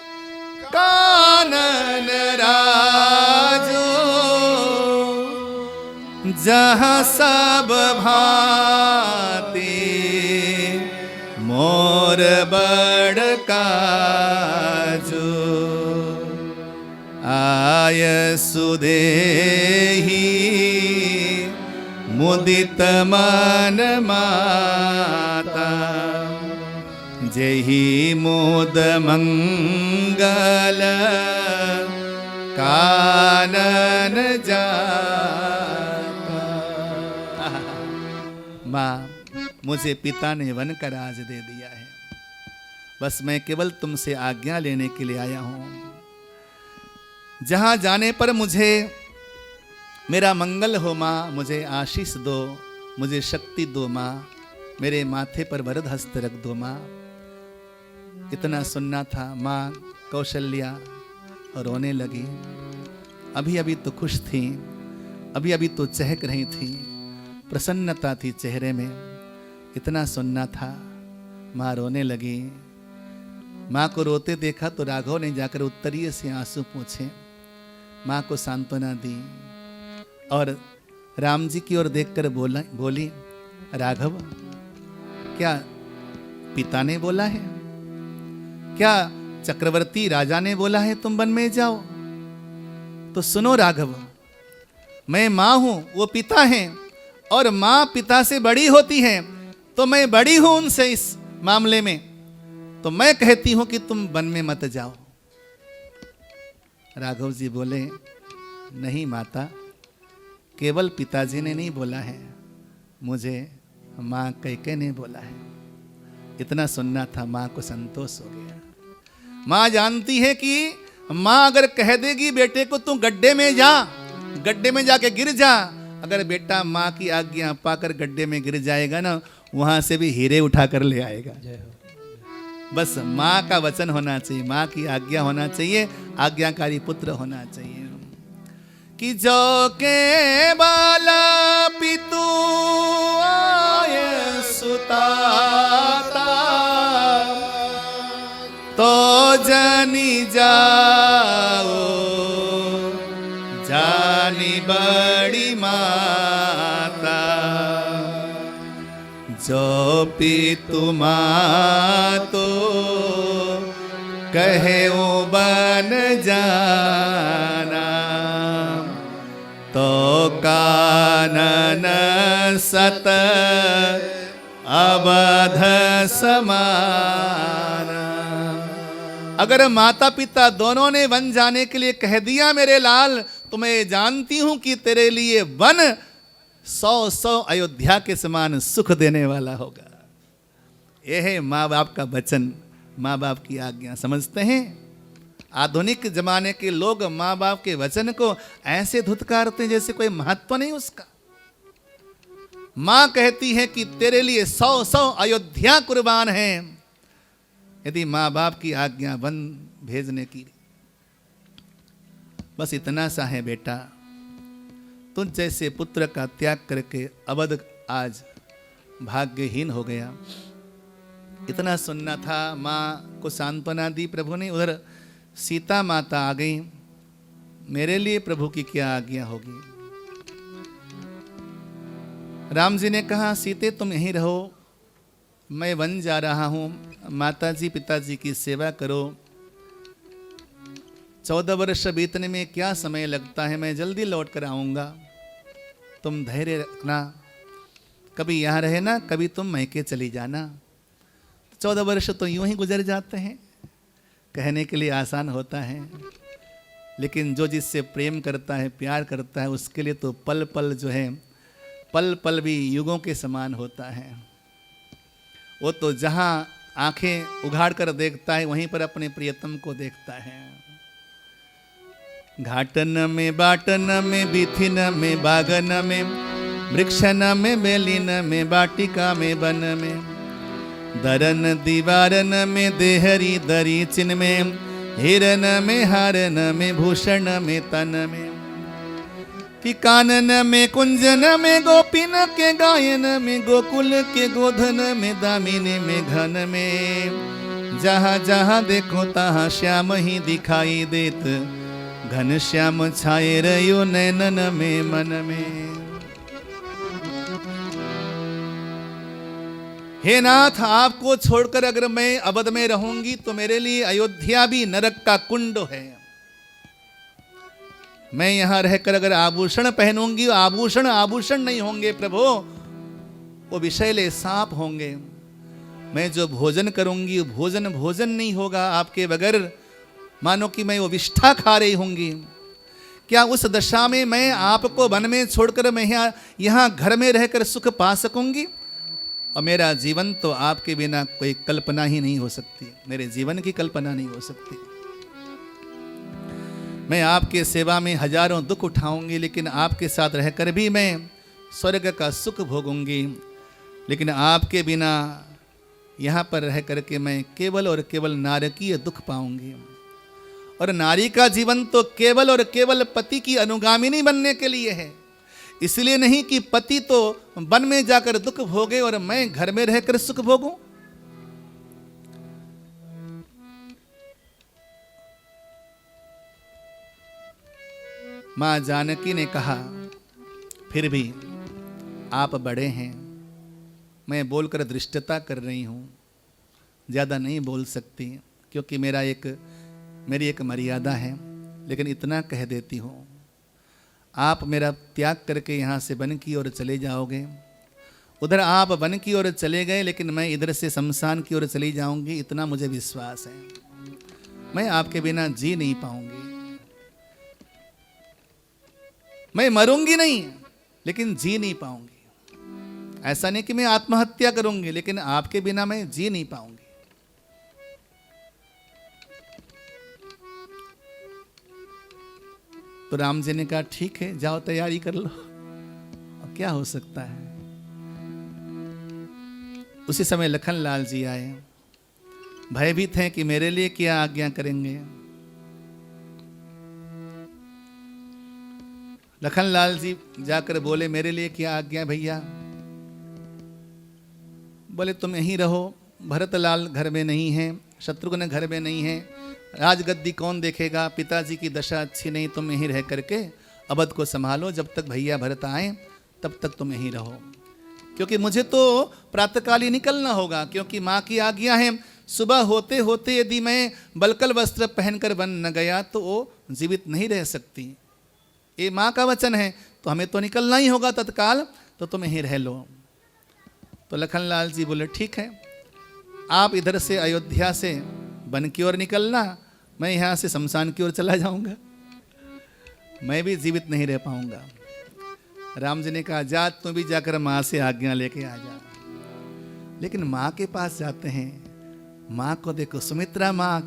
कानन राजो, जहाँ सब भांति मोर बड़ काजो, आय सुदेही मुदित मन माता, जेहि मोद मंगल कानन जाता। माँ मुझे पिता ने वन का राज दे दिया है, बस मैं केवल तुमसे आज्ञा लेने के लिए आया हूं। जहां जाने पर मुझे मेरा मंगल हो माँ, मुझे आशीष दो, मुझे शक्ति दो माँ, मेरे माथे पर वरद हस्त रख दो माँ। इतना सुनना था। माँ कौशल्या रोने लगी। अभी अभी तो खुश थी, अभी अभी तो चहक रही थी, प्रसन्नता थी चेहरे में। इतना सुनना था, माँ रोने लगी। माँ को रोते देखा तो राघव ने जाकर उत्तरीय से आंसू पोंछे, माँ को सांत्वना दी और राम जी की ओर देखकर बोली, राघव क्या पिता ने बोला है? क्या चक्रवर्ती राजा ने बोला है तुम वन में जाओ? तो सुनो राघव, मैं माँ हूं, वो पिता हैं, और माँ पिता से बड़ी होती है, तो मैं बड़ी हूं उनसे इस मामले में, तो मैं कहती हूं कि तुम वन में मत जाओ। राघव जी बोले, नहीं माता, केवल पिताजी ने नहीं बोला है, मुझे माँ कैके ने बोला है। इतना सुनना था। माँ को संतोष हो गया। माँ जानती है कि माँ अगर कह देगी बेटे को तू गड्ढे में जा, गड्ढे में जाके गिर जा, अगर बेटा माँ की आज्ञा पाकर गड्ढे में गिर जाएगा ना, वहां से भी हीरे उठा कर ले आएगा। बस माँ का वचन होना चाहिए, माँ की आज्ञा होना चाहिए, आज्ञाकारी पुत्र होना चाहिए। कि जो के बाला पितु आय सुताता, तो जनी जाओ जानी बड़ी माता, जो पितु माँ तो कहे वो बन जाना, तो कानन सत अवध समान। अगर माता पिता दोनों ने वन जाने के लिए कह दिया मेरे लाल, तो मैं जानती हूं कि तेरे लिए वन 100 अयोध्या के समान सुख देने वाला होगा। यह है माँ बाप का वचन, माँ बाप की आज्ञा। समझते हैं? आधुनिक जमाने के लोग माँ बाप के वचन को ऐसे धुतकारते हैं जैसे कोई महत्व नहीं उसका। माँ कहती है कि तेरे लिए 100 अयोध्या कुर्बान है, यदि माँ बाप की आज्ञा वन भेजने की। बस इतना सा है बेटा, तुझ जैसे पुत्र का त्याग करके अवध आज भाग्यहीन हो गया। इतना सुनना था। माँ को सांत्वना दी प्रभु ने। उधर सीता माता आ गई। मेरे लिए प्रभु की क्या आज्ञा होगी? राम जी ने कहा, सीते तुम यहीं रहो, मैं वन जा रहा हूँ, माताजी पिताजी की सेवा करो। 14 वर्ष बीतने में क्या समय लगता है, मैं जल्दी लौट कर आऊँगा, तुम धैर्य रखना। कभी यहाँ रहे ना, कभी तुम मैके चली जाना। 14 वर्ष तो यूं ही गुजर जाते हैं। कहने के लिए आसान होता है, लेकिन जो जिससे प्रेम करता है, प्यार करता है, उसके लिए तो पल पल जो है, पल पल भी युगों के समान होता है। वो तो जहाँ आंखें उघाड़ कर देखता है, वहीं पर अपने प्रियतम को देखता है। घाटन में बाटन में बिथिन में बागन में वृक्षन में बेलिन में बाटिका में बन में दरन दीवारन में देहरी दरी चिन में हिरन में हारन में भूषण में तन में कि कानन में कुंजन में गोपिन के गायन में गोकुल के गोधन में दामिनी में घन में जहाँ जहाँ देखो तहाँ श्याम ही दिखाई देत घन श्याम छाए रयो नैनन में मन में। हे नाथ, आपको छोड़कर अगर मैं अवध में रहूंगी तो मेरे लिए अयोध्या भी नरक का कुंड है। मैं यहां रहकर अगर आभूषण पहनूंगी, आभूषण आभूषण नहीं होंगे प्रभु, वो विषैले सांप होंगे। मैं जो भोजन करूंगी वो भोजन भोजन नहीं होगा आपके बगैर, मानो कि मैं वो विष्ठा खा रही होंगी। क्या उस दशा में मैं आपको वन में छोड़कर मैं यहाँ घर में रहकर सुख पा सकूंगी? और मेरा जीवन तो आपके बिना कोई कल्पना ही नहीं हो सकती, मेरे जीवन की कल्पना नहीं हो सकती। मैं आपके सेवा में हजारों दुख उठाऊंगी, लेकिन आपके साथ रहकर भी मैं स्वर्ग का सुख भोगूंगी। लेकिन आपके बिना यहाँ पर रह करके मैं केवल और केवल नारकीय दुख पाऊंगी। और नारी का जीवन तो केवल और केवल पति की अनुगामिनी बनने के लिए है, इसलिए नहीं कि पति तो वन में जाकर दुख भोगे और मैं घर में रहकर सुख भोगूं। मां जानकी ने कहा, फिर भी आप बड़े हैं, मैं बोलकर धृष्टता कर रही हूं, ज्यादा नहीं बोल सकती क्योंकि मेरी एक मर्यादा है, लेकिन इतना कह देती हूं, आप मेरा त्याग करके यहाँ से वन की ओर चले जाओगे। उधर आप वन की ओर चले गए, लेकिन मैं इधर से शमशान की ओर चली जाऊंगी, इतना मुझे विश्वास है। मैं आपके बिना जी नहीं पाऊंगी। मैं मरूंगी नहीं, लेकिन जी नहीं पाऊंगी। ऐसा नहीं कि मैं आत्महत्या करूंगी, लेकिन आपके बिना मैं जी नहीं पाऊंगी। तो राम जी ने कहा, ठीक है, जाओ तैयारी कर लो, अब क्या हो सकता है। उसी समय लखन लाल जी आए, भयभीत हैं कि मेरे लिए क्या आज्ञा करेंगे। लखन लाल जी जाकर बोले, मेरे लिए क्या आज्ञा भैया। बोले, तुम यहीं रहो, भरत लाल घर में नहीं है, शत्रुघ्न घर में नहीं है, राजगद्दी कौन देखेगा, पिताजी की दशा अच्छी नहीं, तुम यहीं रह करके अवध को संभालो, जब तक भैया भरत आए तब तक तुम यहीं रहो। क्योंकि मुझे तो प्रातःकाल ही निकलना होगा, क्योंकि माँ की आज्ञा है, सुबह होते होते यदि मैं बलकल वस्त्र पहनकर वन न गया तो वो जीवित नहीं रह सकती। ये माँ का वचन है, तो हमें तो निकलना ही होगा तत्काल, तो तुम यहीं रह लो। तो लखनलाल जी बोले, ठीक है, आप इधर से अयोध्या से वन की ओर निकलना, मैं यहाँ से शमशान की ओर चला जाऊंगा, मैं भी जीवित नहीं रह पाऊंगा। राम जी ने कहा, जा तू भी जाकर माँ से आज्ञा लेके आ जा। लेकिन माँ के पास जाते हैं, माँ को देखो, सुमित्रा माँ,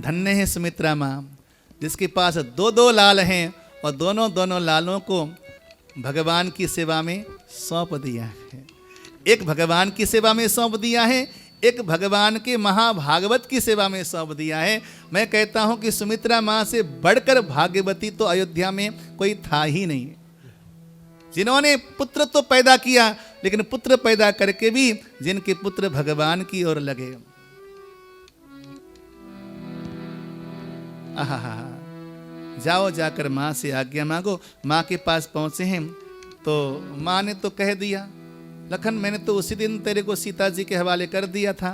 धन्य है सुमित्रा माँ, जिसके पास दो दो लाल हैं और दोनों लालों को भगवान की सेवा में सौंप दिया है। एक भगवान की सेवा में सौंप दिया है, एक भगवान के महाभागवत की सेवा में सौंप दिया है। मैं कहता हूं कि सुमित्रा माँ से बढ़कर भाग्यवती तो अयोध्या में कोई था ही नहीं, जिन्होंने पुत्र तो पैदा किया, लेकिन पुत्र पैदा करके भी जिनके पुत्र भगवान की ओर लगे। आहा, जाओ जाकर माँ से आज्ञा मांगो। माँ के पास पहुंचे हैं तो माँ ने तो कह दिया, लखन मैंने तो उसी दिन तेरे को सीता जी के हवाले कर दिया था,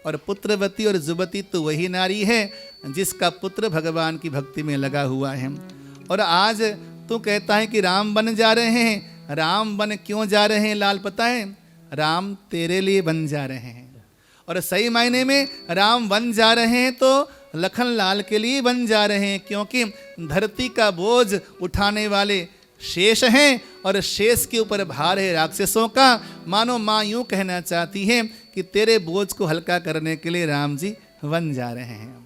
और पुत्रवती और जुबती तो वही नारी है जिसका पुत्र भगवान की भक्ति में लगा हुआ है। और आज तू कहता है कि राम बन जा रहे हैं। राम बन क्यों जा रहे हैं लाल पता है? राम तेरे लिए बन जा रहे हैं। और सही मायने में राम वन जा रहे हैं तो लखनलाल के लिए वन जा रहे हैं, क्योंकि धरती का बोझ उठाने वाले शेष हैं और शेष के ऊपर भार है राक्षसों का। मानो माँ यूं कहना चाहती है कि तेरे बोझ को हल्का करने के लिए राम जी वन जा रहे हैं।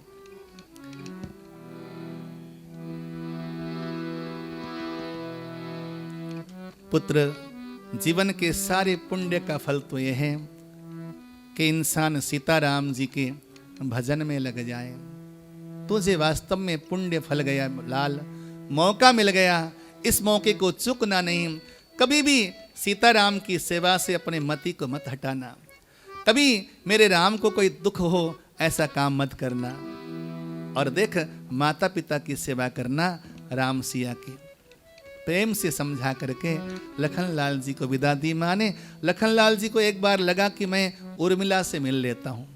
पुत्र, जीवन के सारे पुण्य का फल तो यह है कि इंसान सीताराम जी के भजन में लग जाए। तुझे वास्तव में पुण्य फल गया लाल, मौका मिल गया, इस मौके को चूकना नहीं। कभी भी सीताराम की सेवा से अपने मति को मत हटाना। कभी मेरे राम को कोई दुख हो ऐसा काम मत करना। और देख, माता पिता की सेवा करना राम सिया की प्रेम से समझा करके लखनलाल जी को विदा दी माँ ने। लखनलाल जी को एक बार लगा कि मैं उर्मिला से मिल लेता हूँ।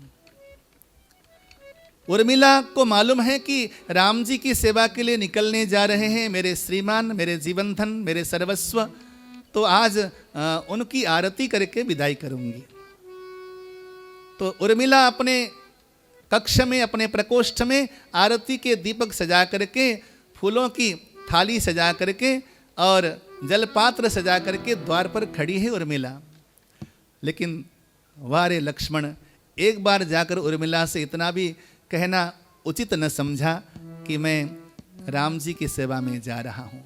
उर्मिला को मालूम है कि राम जी की सेवा के लिए निकलने जा रहे हैं मेरे श्रीमान, मेरे जीवन धन, मेरे सर्वस्व, तो आज उनकी आरती करके विदाई करूंगी। तो उर्मिला अपने कक्ष में, अपने प्रकोष्ठ में आरती के दीपक सजा करके, फूलों की थाली सजा करके और जलपात्र सजा करके द्वार पर खड़ी है उर्मिला। लेकिन वारे लक्ष्मण, एक बार जाकर उर्मिला से इतना भी कहना उचित न समझा कि मैं राम जी की सेवा में जा रहा हूँ।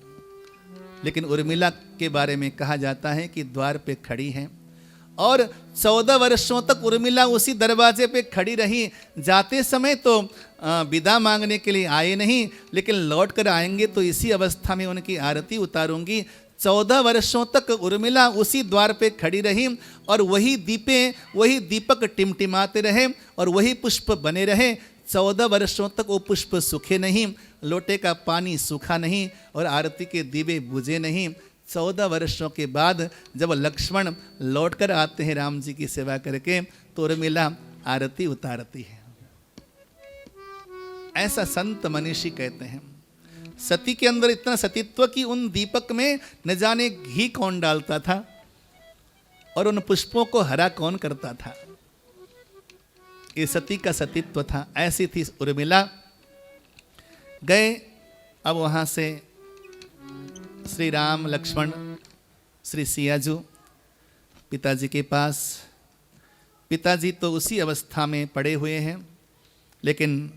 लेकिन उर्मिला के बारे में कहा जाता है कि द्वार पे खड़ी हैं और 14 वर्षों तक उर्मिला उसी दरवाजे पे खड़ी रही। जाते समय तो विदा मांगने के लिए आए नहीं, लेकिन लौट कर आएंगे तो इसी अवस्था में उनकी आरती उतारूंगी। 14 वर्षों तक उर्मिला उसी द्वार पे खड़ी रही और वही दीपक टिमटिमाते रहे और वही पुष्प बने रहे। 14 वर्षों तक वो पुष्प सूखे नहीं, लोटे का पानी सूखा नहीं और आरती के दीवे बुझे नहीं। 14 वर्षों के बाद जब लक्ष्मण लौटकर आते हैं राम जी की सेवा करके, तो उर्मिला आरती उतारती है। ऐसा संत मनीषी कहते हैं। सती के अंदर इतना सतीत्व कि उन दीपक में न जाने घी कौन डालता था और उन पुष्पों को हरा कौन करता था। ये सती का सतीत्व था। ऐसी थी उर्मिला। गए अब वहाँ से श्री राम, लक्ष्मण, श्री सियाजू पिताजी के पास। पिताजी तो उसी अवस्था में पड़े हुए हैं, लेकिन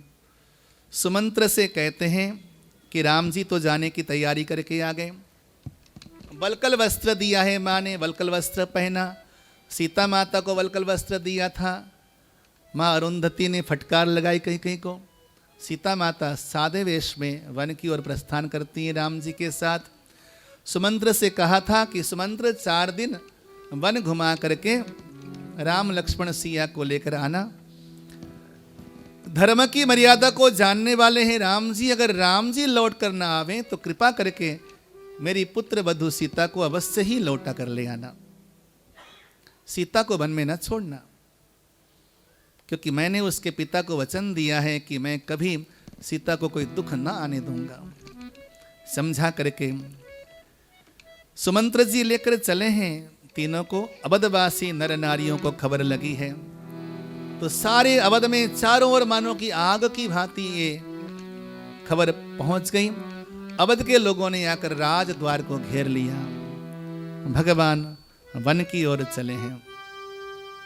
सुमंत्र से कहते हैं कि राम जी तो जाने की तैयारी करके आ गए। वल्कल वस्त्र दिया है माँ ने, वल्कल वस्त्र पहना। सीता माता को वल्कल वस्त्र दिया था। माँ अरुंधति ने फटकार लगाई कहीं कहीं को। सीता माता सादे वेश में वन की ओर प्रस्थान करती हैं राम जी के साथ। सुमंत्र से कहा था कि सुमंत्र 4 दिन वन घुमा करके राम, लक्ष्मण, सिया को लेकर आना। धर्म की मर्यादा को जानने वाले हैं राम जी। अगर राम जी लौट कर ना आवे तो कृपा करके मेरी पुत्र वधू सीता को अवश्य ही लौटा कर ले आना। सीता को वन में न छोड़ना, क्योंकि मैंने उसके पिता को वचन दिया है कि मैं कभी सीता को कोई दुख ना आने दूंगा। समझा करके सुमंत्र जी लेकर चले हैं तीनों को। अवधवासी नर नारियों को खबर लगी है तो सारे अवध में चारों ओर मानो की आग की भांति ये खबर पहुंच गई। अवध के लोगों ने आकर राजद्वार को घेर लिया। भगवान वन की ओर चले हैं।